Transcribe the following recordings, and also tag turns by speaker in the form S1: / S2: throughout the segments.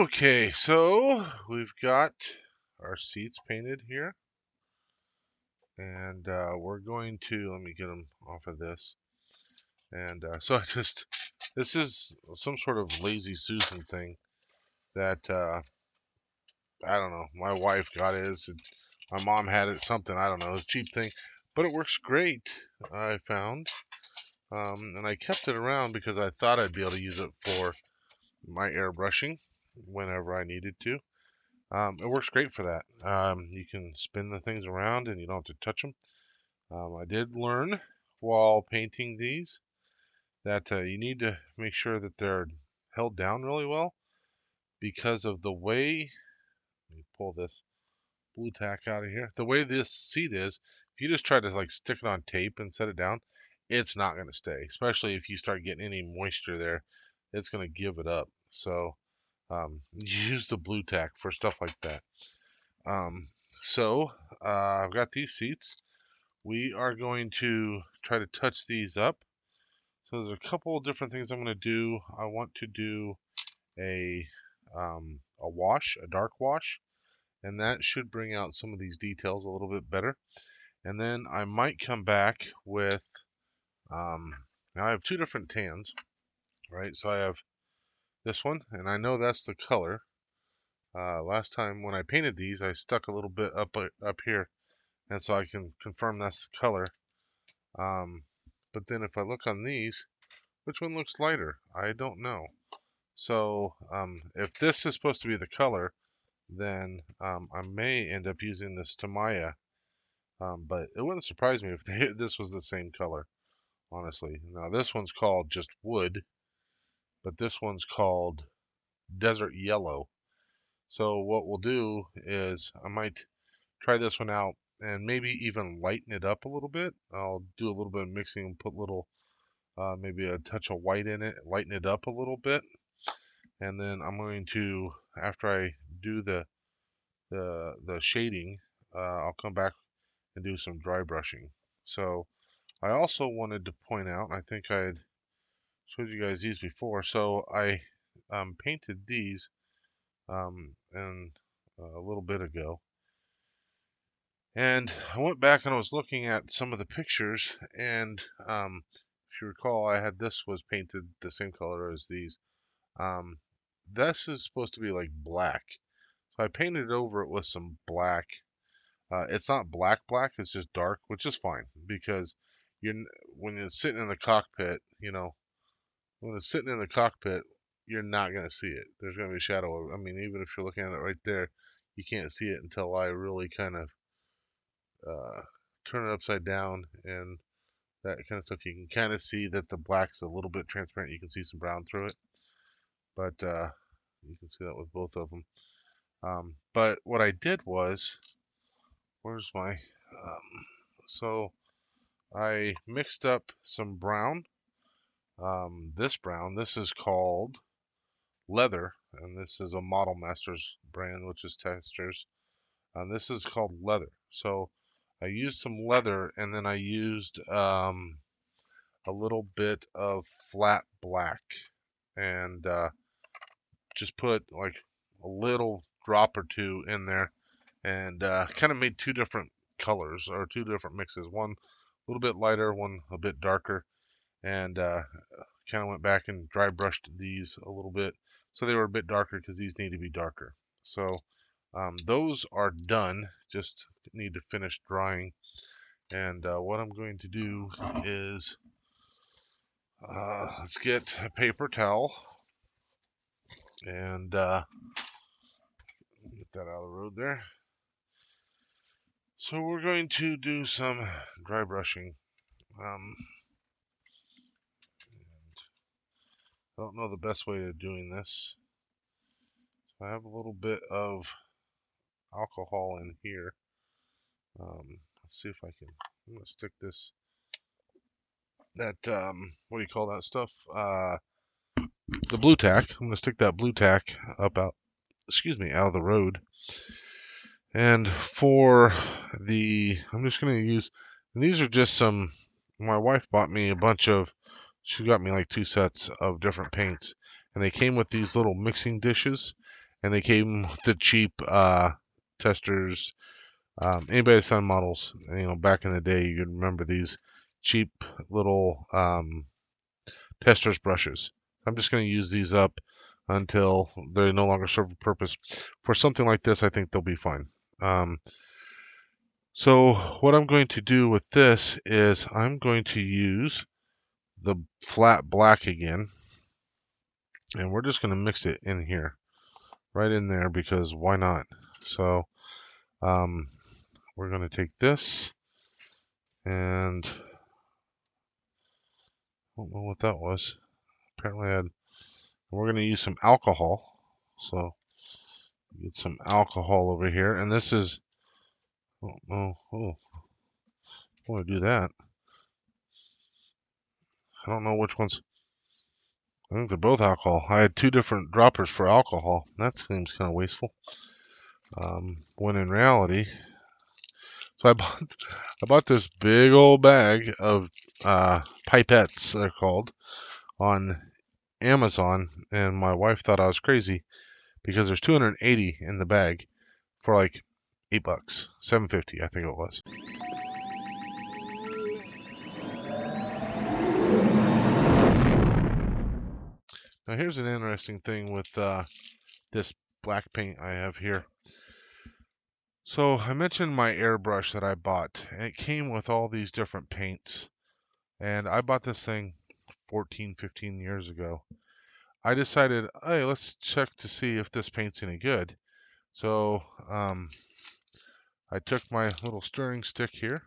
S1: Okay, so we've got our seats painted here, and we're going to, let me get them off of this. And so this is some sort of lazy Susan thing that, I don't know, my wife got it. My mom had it, something, I don't know, it's a cheap thing, but it works great, I found. And I kept it around because I thought I'd be able to use it for my airbrushing whenever I needed to. It works great for that. You can spin the things around and you don't have to touch them. I did learn while painting these that you need to make sure that they're held down really well because of the way, let me pull this blue tack out of here. The way this seat is, if you just try to like stick it on tape and set it down, it's not going to stay, especially if you start getting any moisture there, it's going to give it up. So use the blue tack for stuff like that. Um, so I've got these seats. We are going to try to touch these up. So there's a couple of different things I'm going to do. I want to do a wash, a dark wash, and that should bring out some of these details a little bit better. And then I might come back with, now I have two different tans, right? So I have this one, and I know that's the color. Last time when I painted these, I stuck a little bit up here, and so I can confirm that's the color. But then if I look on these, which one looks lighter? I don't know. So if this is supposed to be the color, then I may end up using this Tamiya. But it wouldn't surprise me if this was the same color, honestly. Now this one's called just wood, but this one's called desert yellow. So what we'll do is I might try this one out and maybe even lighten it up a little bit. I'll do a little bit of mixing and put little, maybe a touch of white in it, lighten it up a little bit. And then I'm going to, after I do the shading, I'll come back and do some dry brushing. So I also wanted to point out, I think I had showed you guys these before. So I painted these and a little bit ago. And I went back and I was looking at some of the pictures, and if you recall, I had this was painted the same color as these. This is supposed to be like black. So I painted over it with some black. It's not black, it's just dark, which is fine because when you're sitting in the cockpit, when it's sitting in the cockpit, you're not going to see it. There's going to be a shadow. I mean, even if you're looking at it right there, you can't see it until I really kind of turn it upside down and that kind of stuff. You can kind of see that the black's a little bit transparent. You can see some brown through it, but you can see that with both of them. But what I did was, where's my, so I mixed up some brown. This is called Leather, and this is a Model Masters brand, which is Testers. And this is called Leather. So I used some leather, and then I used a little bit of flat black, and just put like a little drop or two in there, and kind of made two different colors or two different mixes. One a little bit lighter, one a bit darker, and kind of went back and dry brushed these a little bit so they were a bit darker because these need to be darker. So those are done, just need to finish drying. And what I'm going to do is let's get a paper towel and get that out of the road there. So we're going to do some dry brushing. I don't know the best way of doing this. So I have a little bit of alcohol in here. Let's see if I can. I'm gonna stick this. That what do you call that stuff? The blue tack. I'm gonna stick that blue tack up out. Excuse me, out of the road. And for the, I'm just gonna use. And these are just some. My wife bought me a bunch of. She got me like 2 sets of different paints, and they came with these little mixing dishes. and they came with the cheap testers. Anybody that's on models, back in the day, you remember these cheap little testers brushes. I'm just going to use these up until they no longer serve a purpose. For something like this, I think they'll be fine. So what I'm going to do with this is I'm going to use the flat black again, and we're just going to mix it in here, right in there, because why not? So we're going to take this, and I don't know what that was. Apparently we're going to use some alcohol. So get some alcohol over here, and this is, I want to do that. I don't know which ones. I think they're both alcohol. I had two different droppers for alcohol. That seems kind of wasteful. When in reality, so I bought this big old bag of pipettes, they're called, on Amazon, and my wife thought I was crazy because there's 280 in the bag for like $8, $7.50, I think it was. Now here's an interesting thing with this black paint I have here. So I mentioned my airbrush that I bought, and it came with all these different paints. And I bought this thing 14, 15 years ago. I decided, hey, let's check to see if this paint's any good. So I took my little stirring stick here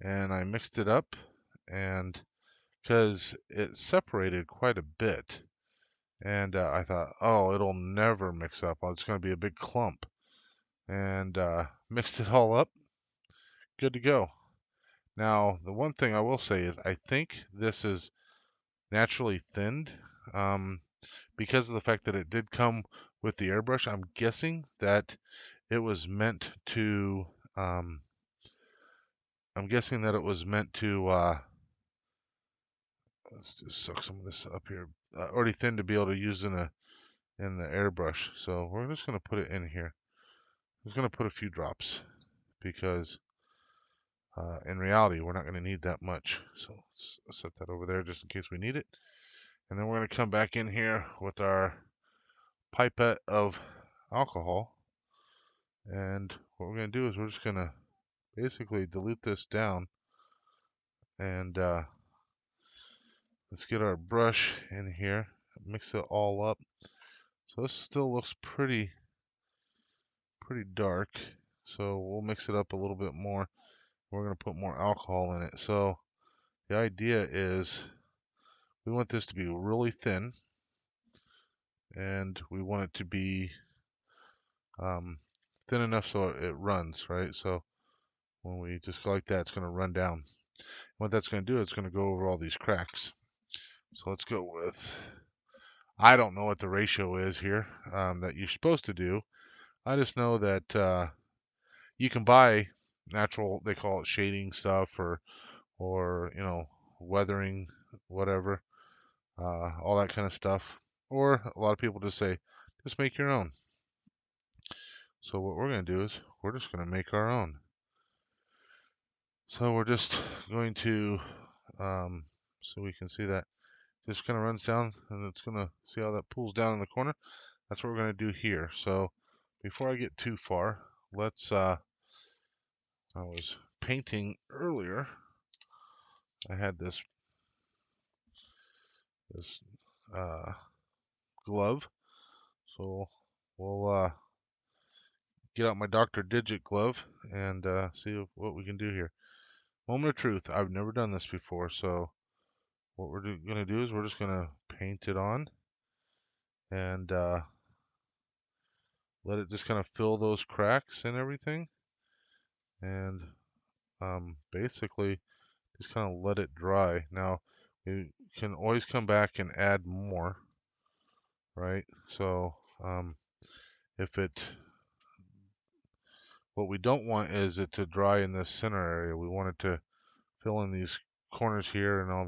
S1: and I mixed it up, and because it separated quite a bit, and I thought, oh, it'll never mix up. It's going to be a big clump. And mixed it all up. Good to go. Now, the one thing I will say is I think this is naturally thinned because of the fact that it did come with the airbrush. I'm guessing that it was meant to. I'm guessing that it was meant to. Let's just suck some of this up here. Already thin to be able to use in the airbrush. So we're just going to put it in here. I'm just going to put a few drops because in reality we're not going to need that much. So let's set that over there just in case we need it. And then we're going to come back in here with our pipette of alcohol. And what we're going to do is we're just going to basically dilute this down. And let's get our brush in here, mix it all up. So this still looks pretty dark. So we'll mix it up a little bit more. We're going to put more alcohol in it. So the idea is we want this to be really thin, and we want it to be thin enough so it runs, right? So when we just go like that, it's going to run down. What that's going to do, it's going to go over all these cracks. So let's go with, I don't know what the ratio is here that you're supposed to do. I just know that you can buy natural, they call it shading stuff, or weathering, whatever, all that kind of stuff. Or a lot of people just say, just make your own. So what we're going to do is we're just going to make our own. So we're just going to, so we can see that just kind of runs down, and it's going to see how that pulls down in the corner. That's what we're going to do here. So before I get too far, let's, I was painting earlier. I had this glove. So we'll get out my Dr. Digit glove and see what we can do here. Moment of truth, I've never done this before, so what we're going to do is we're just going to paint it on and let it just kind of fill those cracks and everything, and basically just kind of let it dry. Now you can always come back and add more, right? So if it, what we don't want is it to dry in this center area. We want it to fill in these corners here and all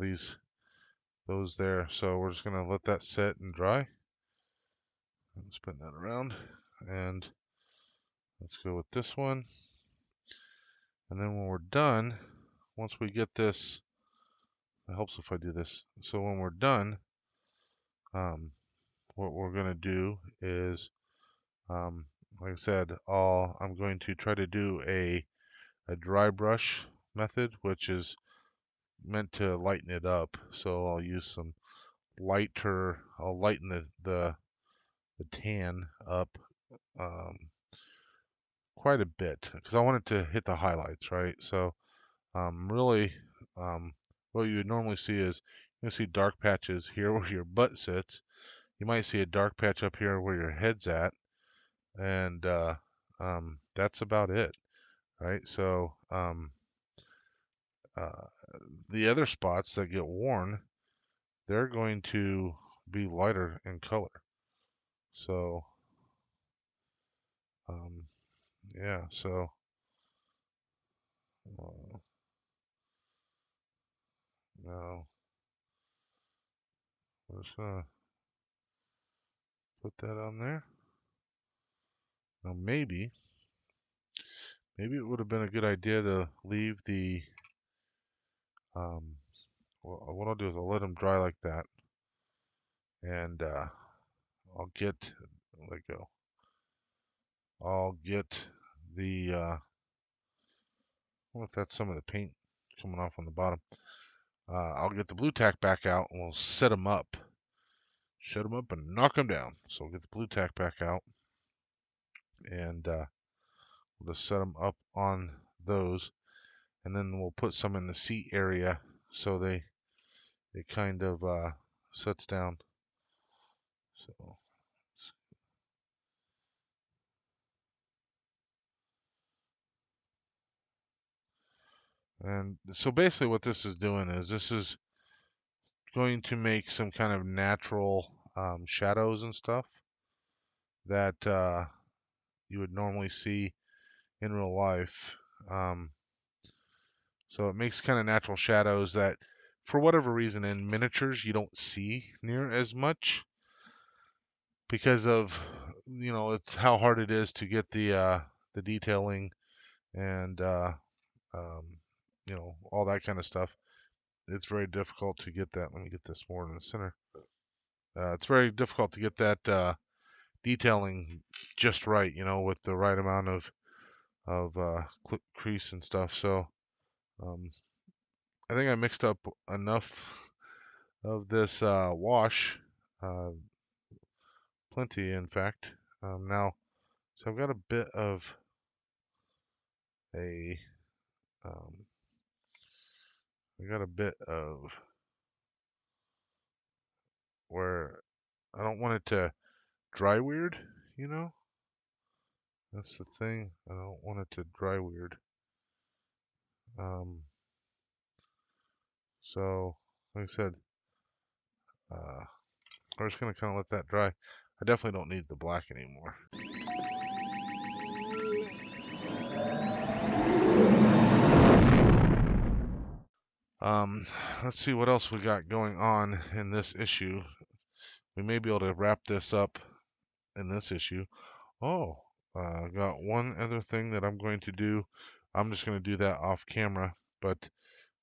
S1: those there. So we're just gonna let that set and dry. Spin that around, and let's go with this one. And then when we're done, once we get this, it helps if I do this. So when we're done, what we're going to do is, like I said, I'm going to try to do a dry brush method, which is meant to lighten it up. So I'll use some I'll lighten the tan up um, quite a bit because I want it to hit the highlights, right? So really, what you would normally see is you'll see dark patches here where your butt sits. You might see a dark patch up here where your head's at, and that's about it, right? So uh, the other spots that get worn, they're going to be lighter in color. So um, yeah, so uh, now we're just gonna put that on there. Now maybe it would have been a good idea to leave the well, what I'll do is I'll let them dry like that, and I'll get let go. I'll get the what if that's some of the paint coming off on the bottom. I'll get the blue tack back out and we'll set them up. Shut them up and knock them down. So we'll get the blue tack back out and we'll just set them up on those. And then we'll put some in the seat area so it kind of sets down. So, and so basically what this is doing is this is going to make some kind of natural shadows and stuff that you would normally see in real life. Um, so it makes kind of natural shadows that, for whatever reason, in miniatures you don't see near as much because of it's how hard it is to get the detailing and um, all that kind of stuff. It's very difficult to get that. Let me get this more in the center. It's very difficult to get that detailing just right, with the right amount of crease and stuff. So um, I think I mixed up enough of this wash, uh, plenty in fact. Now, so I've got a bit of a, um, I got a bit of where I don't want it to dry weird, you know? That's the thing. I don't want it to dry weird. Um, so, like I said, we're just gonna kind of let that dry. I definitely don't need the black anymore. Um, let's see what else we got going on in this issue. We may be able to wrap this up in this issue. Oh, I got one other thing that I'm going to do. I'm just going to do that off camera. But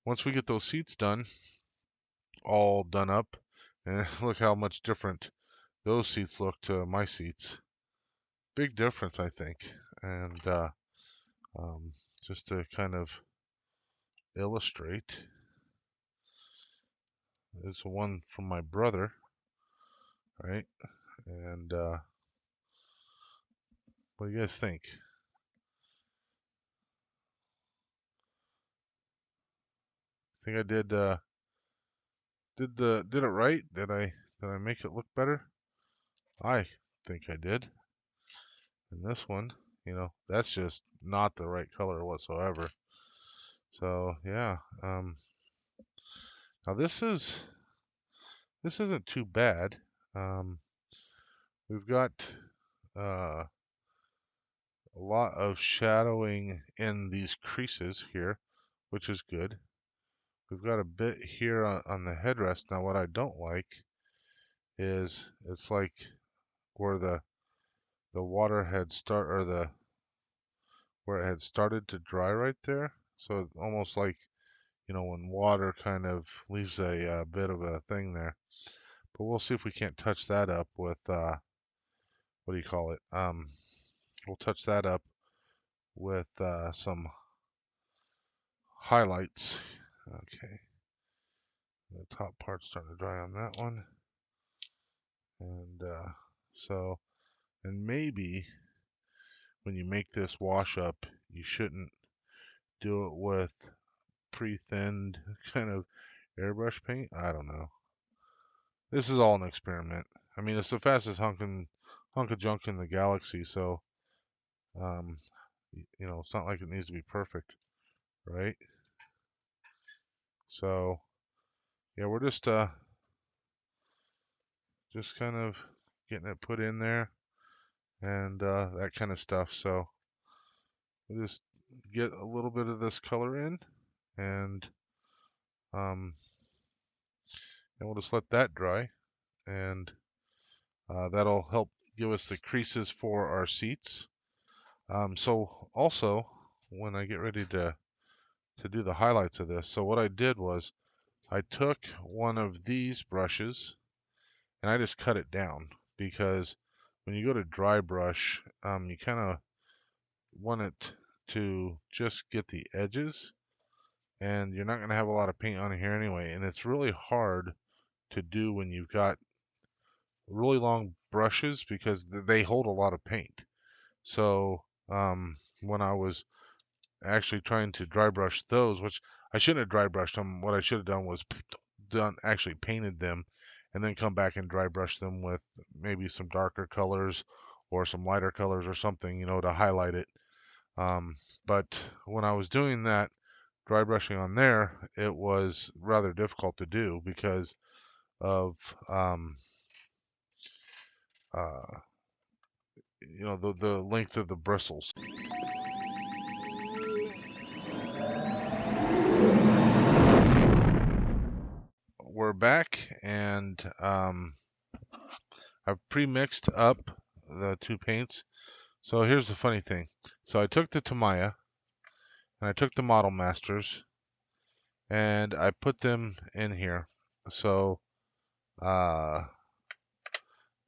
S1: once we get those seats done, all done up, and look how much different those seats look to my seats. Big difference, I think. And um, just to kind of illustrate, there's one from my brother, right? And what do you guys think? Think I did it right? Did I make it look better? I think I did. And this one, that's just not the right color whatsoever. So yeah, now this isn't too bad. Um, we've got uh, a lot of shadowing in these creases here, which is good. We've got a bit here on the headrest. Now what I don't like is it's like where the water had where it had started to dry right there. So almost like, when water kind of leaves a bit of a thing there. But we'll see if we can't touch that up with what do you call it? We'll touch that up with some highlights. Okay, the top part's starting to dry on that one, and so, and maybe when you make this wash up, you shouldn't do it with pre-thinned kind of airbrush paint. I don't know. This is all an experiment. I mean, it's the fastest hunk of junk in the galaxy, so um, it's not like it needs to be perfect, right? So yeah, we're just kind of getting it put in there and that kind of stuff. So we'll just get a little bit of this color in, and um, and we'll just let that dry, and that'll help give us the creases for our seats. So also, when I get ready to do the highlights of this, so what I did was I took one of these brushes and I just cut it down, because when you go to dry brush, you kind of want it to just get the edges, and you're not going to have a lot of paint on here anyway, and it's really hard to do when you've got really long brushes because they hold a lot of paint. So when I was actually trying to dry brush those, which I shouldn't have dry brushed them, what I should have done was actually painted them, and then come back and dry brush them with maybe some darker colors or some lighter colors or something, to highlight it. But when I was doing that, dry brushing on there, it was rather difficult to do because of uh, the length of the bristles. We're back, and I've pre-mixed up the two paints. So here's the funny thing. So I took the Tamiya and I took the Model Masters and I put them in here. So uh,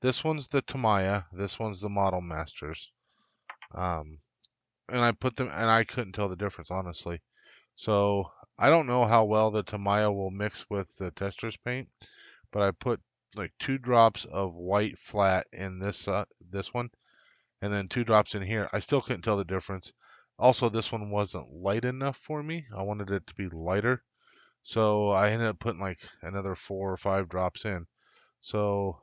S1: this one's the Tamiya, this one's the Model Masters. And I put them, and I couldn't tell the difference, honestly. So I don't know how well the Tamiya will mix with the Tester's paint, but I put like 2 drops of white flat in this one, and then 2 drops in here. I still couldn't tell the difference. Also, this one wasn't light enough for me. I wanted it to be lighter, so I ended up putting like another 4 or 5 drops in. So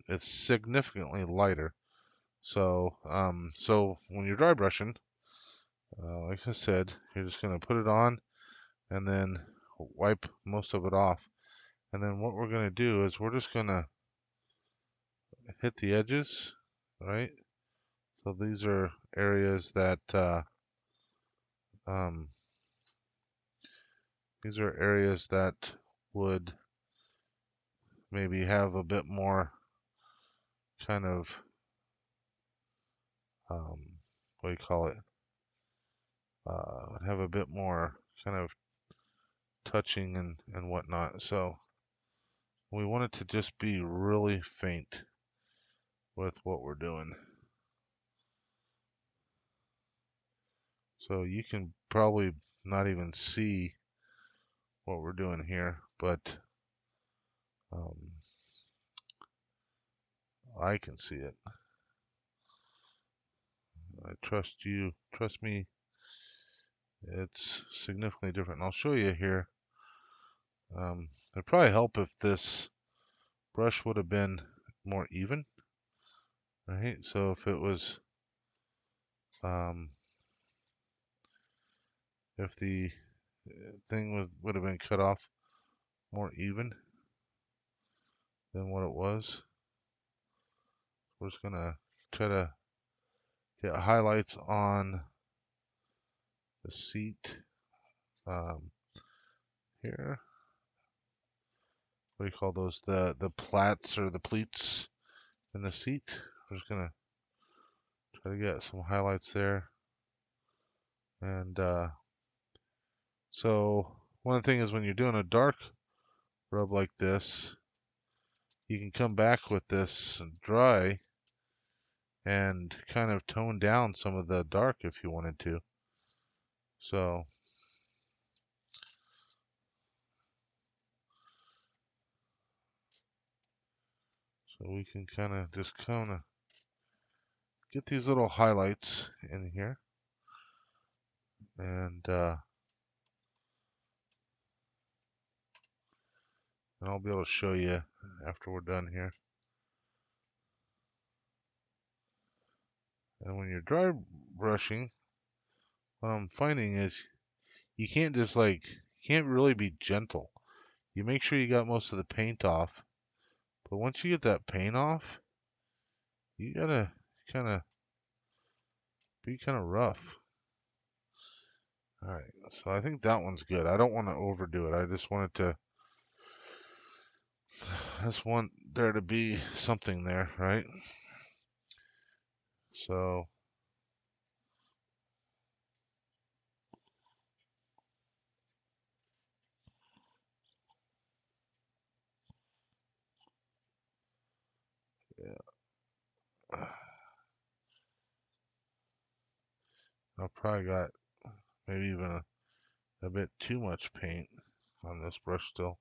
S1: it's significantly lighter. So when you're dry brushing, like I said, you're just gonna put it on and then wipe most of it off. And then what we're gonna do is we're just gonna hit the edges, right? So these are areas that um, would maybe have a bit more kind of what do you call it? Have a bit more kind of touching and whatnot. So we want it to just be really faint with what we're doing. So you can probably not even see what we're doing here, but um, I can see it. I trust you. Trust me, it's significantly different. And I'll show you here. It'd probably help if this brush would have been more even, right? So if it was, if the thing would have been cut off more even than what it was. We're just gonna try to get highlights on the seat here. What do you call those? The plats or the pleats in the seat. I'm just gonna try to get some highlights there. And so one thing is when you're doing a dark rub like this, you can come back with this dry and kind of tone down some of the dark if you wanted to. So we can kind of just get these little highlights in here, and I'll be able to show you after we're done here. And when you're dry brushing, what I'm finding is you can't just you can't really be gentle. You make sure you got most of the paint off, but once you get that paint off, you gotta kind of be kind of rough. All right, so I think that one's good. I don't want to overdo it. I just want there to be something there, right? So yeah, I probably got maybe even a bit too much paint on this brush still.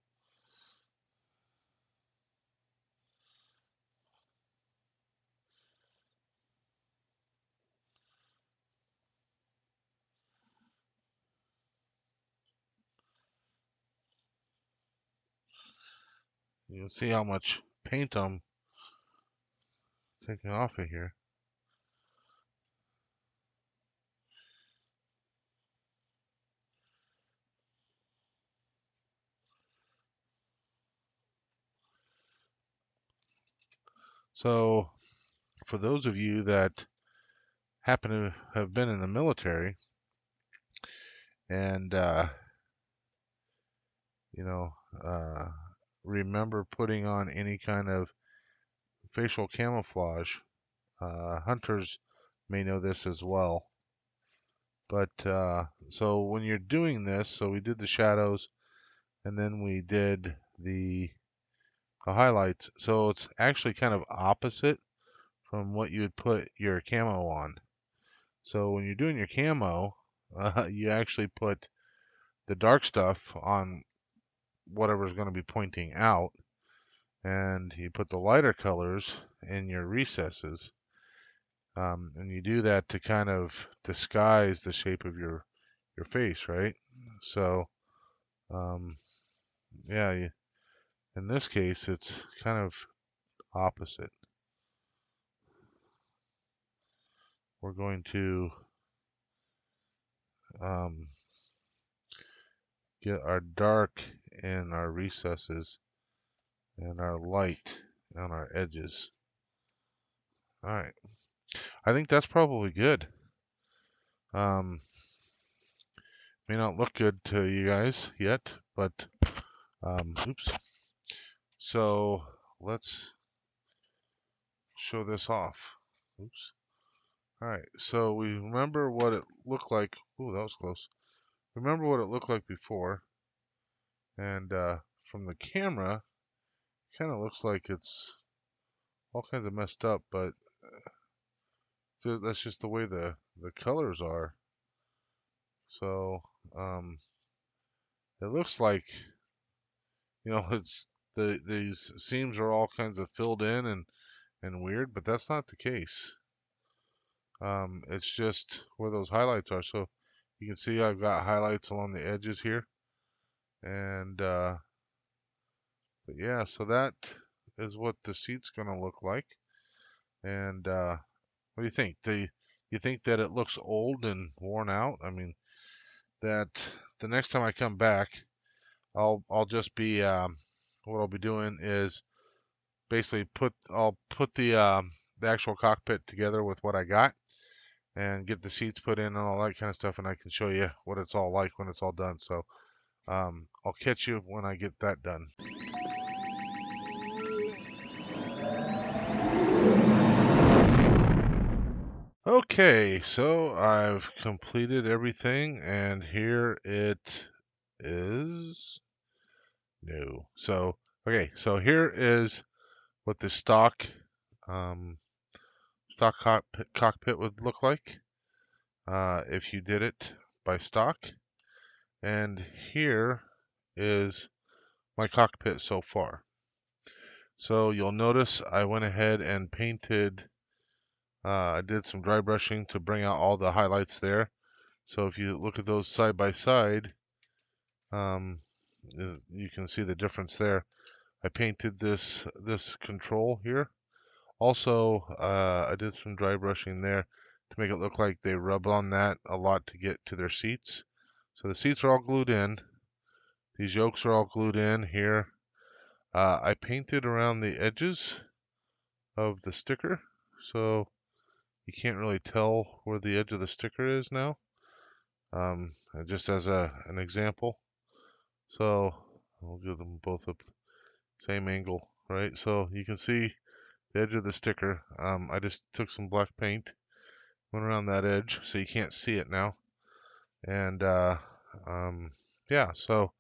S1: You can see how much paint I'm taking off of here. So for those of you that happen to have been in the military and you know, remember putting on any kind of facial camouflage, hunters may know this as well. But so when you're doing this, so we did the shadows and then we did the highlights. So it's actually kind of opposite from what you would put your camo on. So when you're doing your camo, you actually put the dark stuff on whatever's going to be pointing out, and you put the lighter colors in your recesses. And you do that to kind of disguise the shape of your face, right? So yeah, in this case, it's kind of opposite. We're going to get our dark in our recesses and our light on our edges. All right, I think that's probably good. May not look good to you guys yet, but oops. So let's show this off. Oops. All right, so we remember what it looked like. Ooh, that was close. Remember what it looked like before, and from the camera, kind of looks like it's all kinds of messed up, but that's just the way the colors are. So it looks like, it's these seams are all kinds of filled in and weird, but that's not the case. It's just where those highlights are. So you can see I've got highlights along the edges here, and but yeah, so that is what the seat's gonna look like. And what do you think? Do you think that it looks old and worn out? I mean, that the next time I come back, I'll just be what I'll be doing is basically I'll put the actual cockpit together with what I got and get the seats put in and all that kind of stuff, and I can show you what it's all like when it's all done. So I'll catch you when I get that done. Okay, so I've completed everything, and here it is. No. So, okay, so here is what the um, stock cockpit would look like if you did it by stock. And here is my cockpit so far. So you'll notice I went ahead and painted, I did some dry brushing to bring out all the highlights there. So if you look at those side by side, um, you can see the difference there. I painted this control here. Also, I did some dry brushing there to make it look like they rub on that a lot to get to their seats. So the seats are all glued in. These yokes are all glued in here. I painted around the edges of the sticker, so you can't really tell where the edge of the sticker is now. Just as an example. So I'll give them both a same angle, right? So you can see the edge of the sticker. I just took some black paint, went around that edge, so you can't see it now. And yeah, so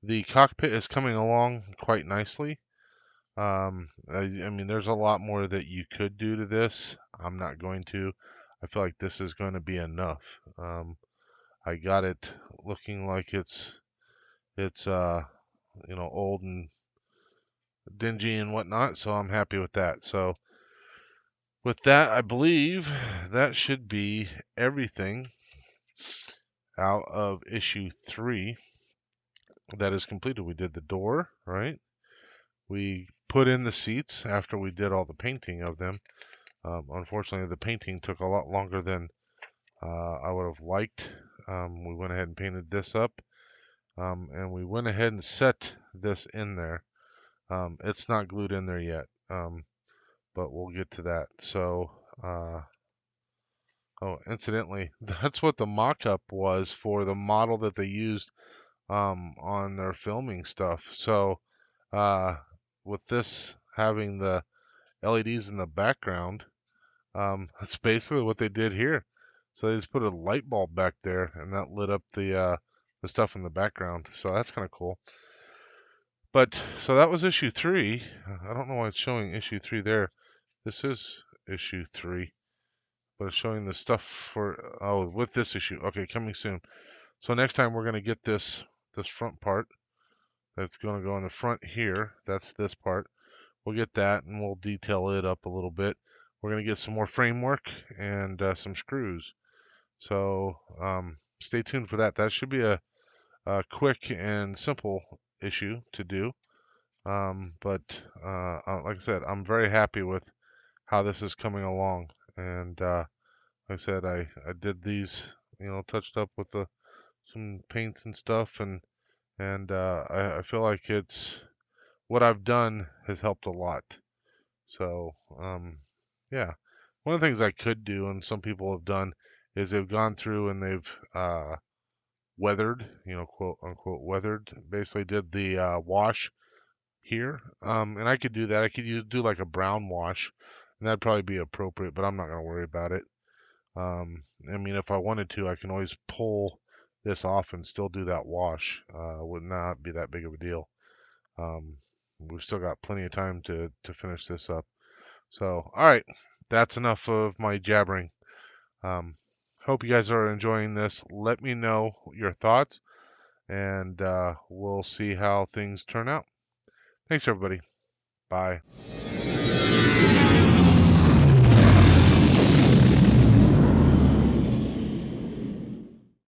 S1: the cockpit is coming along quite nicely. I mean, there's a lot more that you could do to this. I'm not going to. I feel like this is going to be enough. I got it looking like it's old and dingy and whatnot, so I'm happy with that. So with that, I believe that should be everything out of issue 3 that is completed. We did the door, right? We put in the seats after we did all the painting of them. Unfortunately, the painting took a lot longer than I would have liked. We went ahead and painted this up, and we went ahead and set this in there. It's not glued in there yet, but we'll get to that. So, oh, incidentally, that's what the mock-up was for the model that they used on their filming stuff. So, uh, with this having the LEDs in the background, that's basically what they did here. So they just put a light bulb back there, and that lit up the stuff in the background. So that's kind of cool. But so that was issue 3. I don't know why it's showing issue 3 there. This is issue 3, but it's showing the stuff for with this issue. Okay, coming soon. So next time we're gonna get this front part that's gonna go in the front here. That's this part. We'll get that and we'll detail it up a little bit. We're gonna get some more framework and some screws. So stay tuned for that. That should be a quick and simple issue to do. But like I said, I'm very happy with how this is coming along. And like I said, I did these, touched up with some paints and stuff, and I feel like it's what I've done has helped a lot. So yeah, one of the things I could do, and some people have done, is they've gone through and they've weathered, quote unquote weathered, basically did the wash here. And I could do that. I could do like a brown wash, and that'd probably be appropriate, but I'm not gonna worry about it. I mean, if I wanted to, I can always pull this off and still do that wash. Would not be that big of a deal. We've still got plenty of time to finish this up. So, all right, that's enough of my jabbering. Hope you guys are enjoying this. Let me know your thoughts, and we'll see how things turn out. Thanks, everybody. Bye.